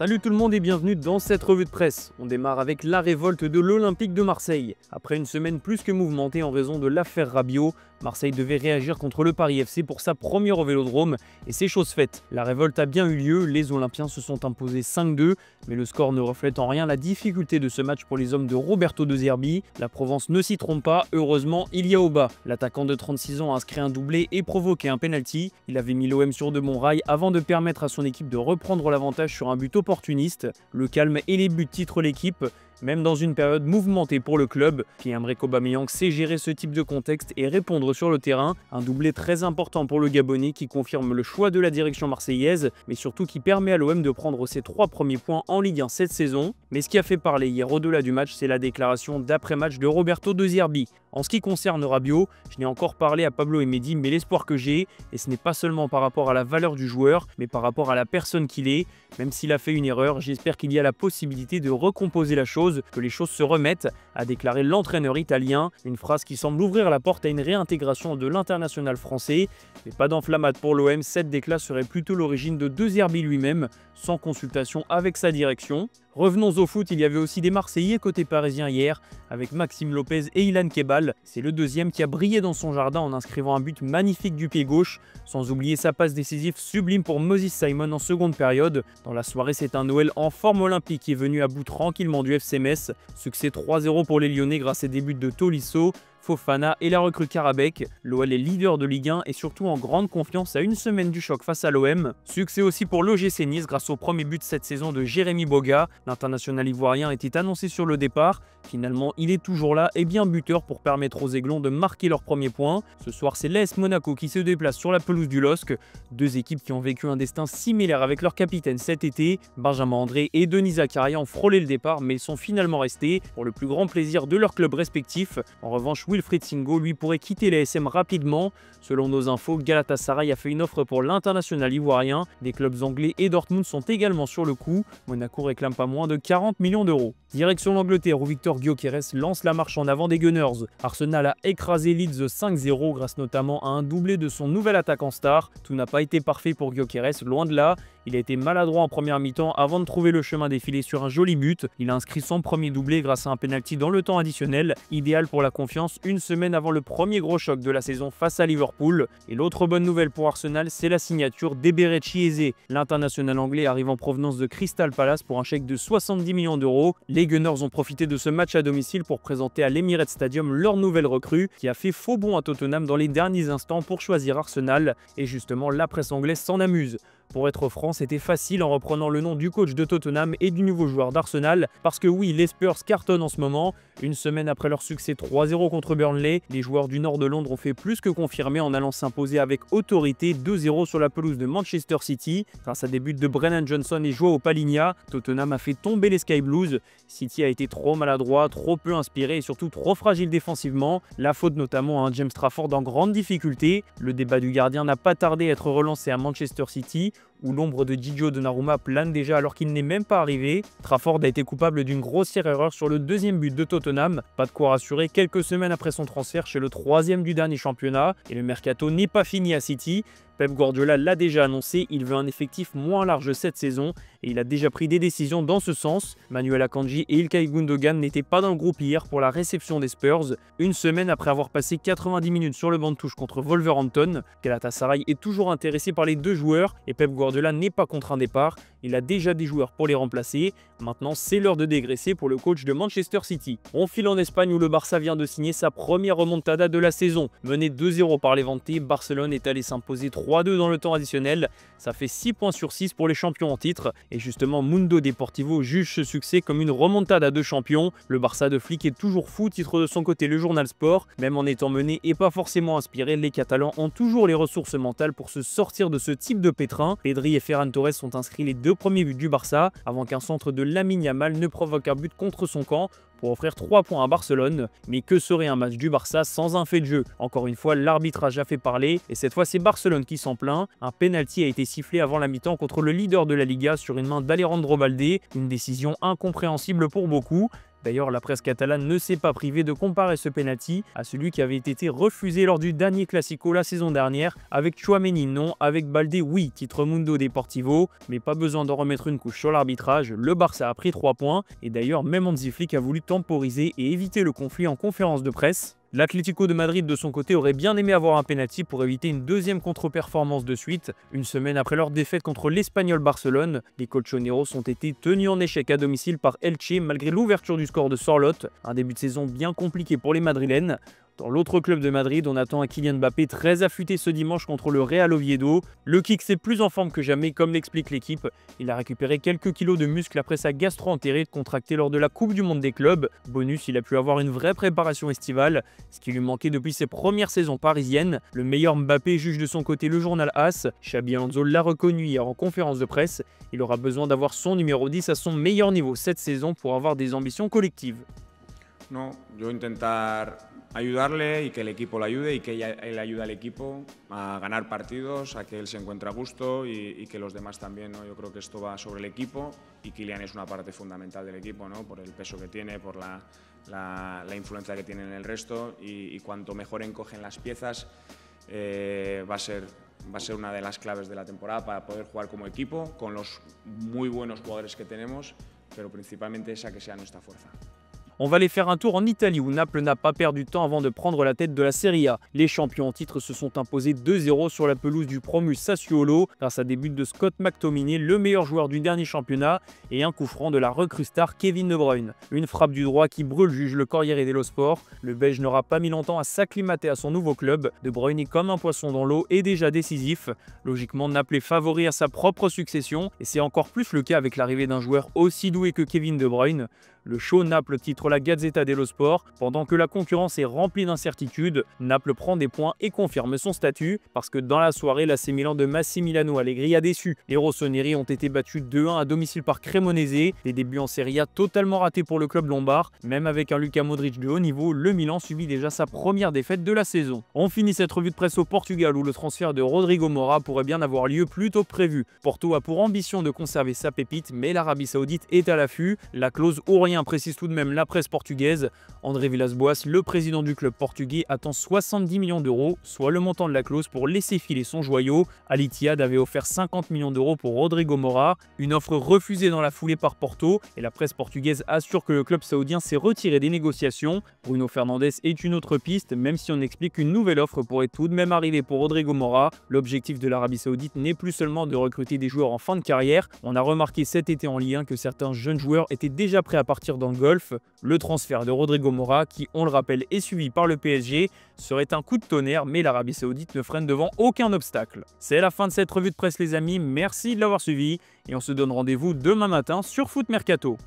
Salut tout le monde et bienvenue dans cette revue de presse. On démarre avec la révolte de l'Olympique de Marseille. Après une semaine plus que mouvementée en raison de l'affaire Rabiot, Marseille devait réagir contre le Paris FC pour sa première au Vélodrome et c'est chose faite. La révolte a bien eu lieu, les Olympiens se sont imposés 5-2, mais le score ne reflète en rien la difficulté de ce match pour les hommes de Roberto De Zerbi. La Provence ne s'y trompe pas, heureusement il y a au bas. L'attaquant de 36 ans a inscrit un doublé et provoqué un penalty. Il avait mis l'OM sur de bons rails avant de permettre à son équipe de reprendre l'avantage sur un but opportuniste. Le calme et les buts titrent l'équipe. Même dans une période mouvementée pour le club, Pierre-Emerick Aubameyang sait gérer ce type de contexte et répondre sur le terrain. Un doublé très important pour le Gabonais qui confirme le choix de la direction marseillaise, mais surtout qui permet à l'OM de prendre ses 3 premiers points en Ligue 1 cette saison. Mais ce qui a fait parler hier au-delà du match, c'est la déclaration d'après-match de Roberto De Zerbi. En ce qui concerne Rabiot, je n'ai encore parlé à Pablo et Mehdi, mais l'espoir que j'ai, et ce n'est pas seulement par rapport à la valeur du joueur, mais par rapport à la personne qu'il est. Même s'il a fait une erreur, j'espère qu'il y a la possibilité de recomposer la chose, que les choses se remettent, a déclaré l'entraîneur italien. Une phrase qui semble ouvrir la porte à une réintégration de l'international français. Mais pas d'enflammade pour l'OM, cette déclat serait plutôt l'origine de De Zerbi lui-même, sans consultation avec sa direction. Revenons au foot, il y avait aussi des Marseillais côté parisien hier, avec Maxime Lopez et Ilan Kebal. C'est le deuxième qui a brillé dans son jardin en inscrivant un but magnifique du pied gauche, sans oublier sa passe décisive sublime pour Moses Simon en seconde période. Dans la soirée, c'est un Noël en forme olympique qui est venu à bout tranquillement du FC Metz. Succès 3-0 pour les Lyonnais grâce à des buts de Tolisso, Fofana et la recrue Karabekh. L'OL est leader de Ligue 1 et surtout en grande confiance à une semaine du choc face à l'OM. Succès aussi pour l'OGC Nice grâce au premier but cette saison de Jérémy Boga. L'international ivoirien était annoncé sur le départ. Finalement, il est toujours là et bien buteur pour permettre aux Aiglons de marquer leur premier point. Ce soir, c'est l'AS Monaco qui se déplace sur la pelouse du LOSC. Deux équipes qui ont vécu un destin similaire avec leur capitaine cet été. Benjamin André et Denis Zakaria ont frôlé le départ mais ils sont finalement restés pour le plus grand plaisir de leurs clubs respectifs. En revanche, Wilfried Singo, lui, pourrait quitter l'ASM rapidement. Selon nos infos, Galatasaray a fait une offre pour l'international ivoirien. Des clubs anglais et Dortmund sont également sur le coup. Monaco réclame pas moins de 40 millions d'euros. Direction l'Angleterre où Victor Gyökeres lance la marche en avant des Gunners. Arsenal a écrasé Leeds 5-0 grâce notamment à un doublé de son nouvel attaquant star. Tout n'a pas été parfait pour Gyökeres, loin de là. Il a été maladroit en première mi-temps avant de trouver le chemin défilé sur un joli but. Il a inscrit son premier doublé grâce à un penalty dans le temps additionnel, idéal pour la confiance une semaine avant le premier gros choc de la saison face à Liverpool. Et l'autre bonne nouvelle pour Arsenal, c'est la signature d'Eberechi Eze. L'international anglais arrive en provenance de Crystal Palace pour un chèque de 70 millions d'euros. Les Gunners ont profité de ce match à domicile pour présenter à l'Emirates Stadium leur nouvelle recrue qui a fait faux bond à Tottenham dans les derniers instants pour choisir Arsenal. Et justement, la presse anglaise s'en amuse. Pour être franc, c'était facile en reprenant le nom du coach de Tottenham et du nouveau joueur d'Arsenal, parce que oui, les Spurs cartonnent en ce moment. Une semaine après leur succès 3-0 contre Burnley, les joueurs du nord de Londres ont fait plus que confirmer en allant s'imposer avec autorité 2-0 sur la pelouse de Manchester City. Grâce à des buts de Brennan Johnson et Joao Palhinha, Tottenham a fait tomber les Sky Blues. City a été trop maladroit, trop peu inspiré et surtout trop fragile défensivement. La faute notamment à un James Trafford en grande difficulté. Le débat du gardien n'a pas tardé à être relancé à Manchester City, où l'ombre de Gigio Donnarumma plane déjà alors qu'il n'est même pas arrivé. Trafford a été coupable d'une grossière erreur sur le deuxième but de Tottenham. Pas de quoi rassurer quelques semaines après son transfert chez le troisième du dernier championnat. Et le mercato n'est pas fini à City. Pep Guardiola l'a déjà annoncé, il veut un effectif moins large cette saison et il a déjà pris des décisions dans ce sens. Manuel Akanji et Ilkay Gundogan n'étaient pas dans le groupe hier pour la réception des Spurs. Une semaine après avoir passé 90 minutes sur le banc de touche contre Wolverhampton, Galatasaray est toujours intéressé par les deux joueurs et Pep Guardiola n'est pas contre un départ. Il a déjà des joueurs pour les remplacer. Maintenant, c'est l'heure de dégraisser pour le coach de Manchester City. On file en Espagne où le Barça vient de signer sa première remontada de la saison. Mené 2-0 par les Levante, Barcelone est allé s'imposer 3-2 dans le temps additionnel. Ça fait 6 points sur 6 pour les champions en titre. Et justement, Mundo Deportivo juge ce succès comme une remontada de champions. Le Barça de Flick est toujours fou, titre de son côté le journal Sport. Même en étant mené et pas forcément inspiré, les Catalans ont toujours les ressources mentales pour se sortir de ce type de pétrin. Pedri et Ferran Torres sont inscrits les deux premiers buts du Barça avant qu'un centre de Lamine Yamal ne provoque un but contre son camp pour offrir 3 points à Barcelone. Mais que serait un match du Barça sans un fait de jeu? Encore une fois, l'arbitrage a fait parler et cette fois c'est Barcelone qui s'en plaint. Un penalty a été sifflé avant la mi-temps contre le leader de la Liga sur une main d'Alejandro Balde, une décision incompréhensible pour beaucoup. D'ailleurs, la presse catalane ne s'est pas privée de comparer ce penalty à celui qui avait été refusé lors du dernier Classico la saison dernière avec Tchouaméni non, avec Baldé oui, titre Mundo Deportivo, mais pas besoin d'en remettre une couche sur l'arbitrage, le Barça a pris 3 points et d'ailleurs même Hansi Flick a voulu temporiser et éviter le conflit en conférence de presse. L'Atlético de Madrid de son côté aurait bien aimé avoir un penalty pour éviter une deuxième contre-performance de suite. Une semaine après leur défaite contre l'Espagnol Barcelone, les colchoneros ont été tenus en échec à domicile par Elche malgré l'ouverture du score de Sorloth, un début de saison bien compliqué pour les Madrilènes. Dans l'autre club de Madrid, on attend un Kylian Mbappé très affûté ce dimanche contre le Real Oviedo. Le kick c'est plus en forme que jamais comme l'explique l'équipe. Il a récupéré quelques kilos de muscles après sa gastro-entérite contractée lors de la Coupe du Monde des clubs. Bonus, il a pu avoir une vraie préparation estivale, ce qui lui manquait depuis ses premières saisons parisiennes. Le meilleur Mbappé juge de son côté le journal AS. Xabi Alonso l'a reconnu hier en conférence de presse. Il aura besoin d'avoir son numéro 10 à son meilleur niveau cette saison pour avoir des ambitions collectives. No, yo intentar ayudarle y que el equipo le ayude y que él ayude al equipo a ganar partidos, a que él se encuentre a gusto y que los demás también, ¿no? Yo creo que esto va sobre el equipo y Kylian es una parte fundamental del equipo, ¿no? Por el peso que tiene, por la influencia que tiene en el resto y cuanto mejor encogen las piezas va a ser una de las claves de la temporada para poder jugar como equipo con los muy buenos jugadores que tenemos, pero principalmente esa que sea nuestra fuerza. On va aller faire un tour en Italie où Naples n'a pas perdu de temps avant de prendre la tête de la Serie A. Les champions en titre se sont imposés 2-0 sur la pelouse du promu Sassuolo grâce à des buts de Scott McTominay, le meilleur joueur du dernier championnat, et un coup franc de la recrue star Kevin De Bruyne. Une frappe du droit qui brûle, juge le Corriere dello Sport. Le Belge n'aura pas mis longtemps à s'acclimater à son nouveau club. De Bruyne est comme un poisson dans l'eau et déjà décisif. Logiquement, Naples est favori à sa propre succession et c'est encore plus le cas avec l'arrivée d'un joueur aussi doué que Kevin De Bruyne. Le show Naples titre la Gazzetta dello Sport. Pendant que la concurrence est remplie d'incertitudes, Naples prend des points et confirme son statut parce que dans la soirée, l'AC Milan de Massimiliano Allegri a déçu. Les rossoneri ont été battus 2-1 à domicile par Cremonese. Des débuts en Serie A totalement ratés pour le club lombard. Même avec un Luka Modric de haut niveau, le Milan subit déjà sa première défaite de la saison. On finit cette revue de presse au Portugal où le transfert de Rodrigo Mora pourrait bien avoir lieu plus tôt que prévu. Porto a pour ambition de conserver sa pépite, mais l'Arabie Saoudite est à l'affût. La clause ou rien précise tout de même la presse portugaise. André Villas-Boas, le président du club portugais, attend 70 millions d'euros, soit le montant de la clause pour laisser filer son joyau. Al Ittihad avait offert 50 millions d'euros pour Rodrigo Mora, une offre refusée dans la foulée par Porto, et la presse portugaise assure que le club saoudien s'est retiré des négociations. Bruno Fernandes est une autre piste, même si on explique qu'une nouvelle offre pourrait tout de même arriver pour Rodrigo Mora. L'objectif de l'Arabie Saoudite n'est plus seulement de recruter des joueurs en fin de carrière. On a remarqué cet été en Ligue 1 que certains jeunes joueurs étaient déjà prêts à partir dans le golf. Le transfert de Rodrigo Mora, qui on le rappelle est suivi par le PSG, serait un coup de tonnerre, mais l'Arabie Saoudite ne freine devant aucun obstacle. C'est la fin de cette revue de presse les amis, merci de l'avoir suivi et on se donne rendez-vous demain matin sur Foot Mercato.